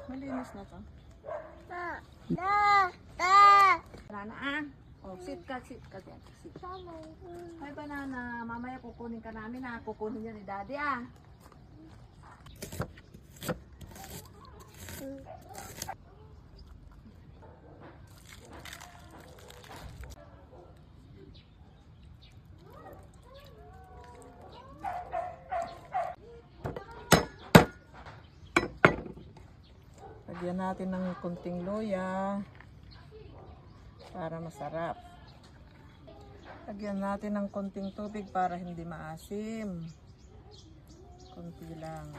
Malinis na to. Wala na ah. Oh, sit ka. Sit. Ay, banana. Mamaya kukunin ka namin ha. Kukunin yan ni daddy ah. Lagyan natin ng kunting luya para masarap. Lagyan natin ng kunting tubig para hindi maasim. Kunti lang.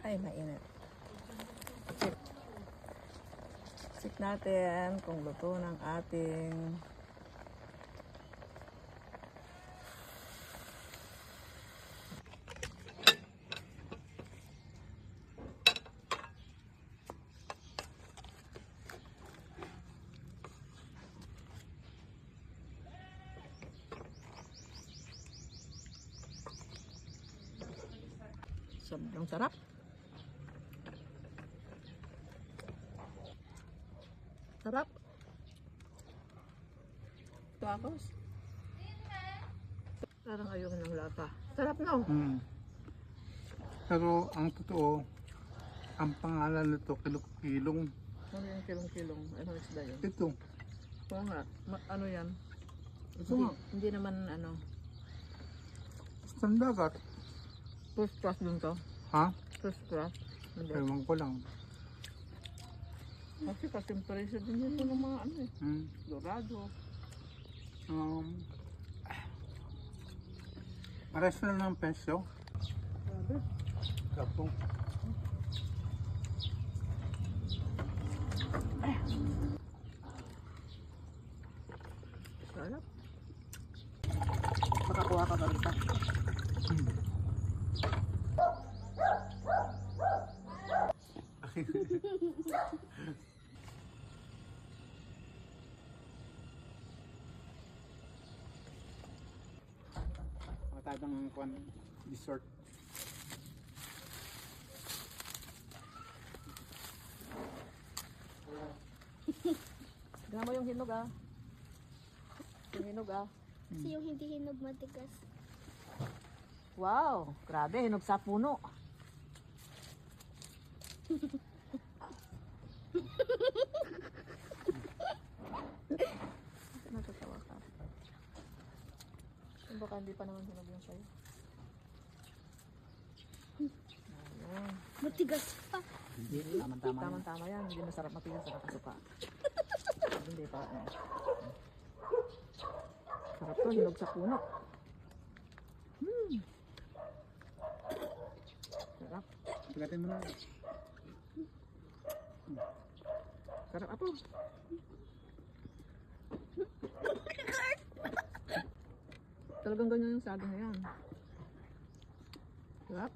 Ay, mainit. Check natin kung luto ng ating sobrang sarap. Sarap. Tapos parang ayoko ng lata. Sarap no? Pero ang totoo, ang pangalan nito, kilong-kilong. Ano yung kilong-kilong? Ano isda yun? Ito. Oo nga. Ano yan? Ito nga. Hindi naman ano. Sandagat. First class dun to? Ha? First class? Hindi. Ewan ko lang. Kasi ka-temperature din yun ng mga ano eh. Dorado. Pares na ng peso. Grabe. Kapong. Sarap. Makakuha ka ba rita? Matadang dessert. Tignan mo yung hinog ah. Yung hinog ah. Kasi yung hindi hinog matigas. Wow, grabe, hinog sa puno. Natatawa ka. Baka hindi pa naman hinog yung sa'yo. Ayun. Matigas pa. Hindi, tama-tama. Tama-tama yan, hindi masarap matigas sa nakasuka. Hindi pa. Sarap to, hinog sa puno. Sarap. Pagatin mo na. Sarap apo. Talagang ganyan yung saging na yan. Sarap.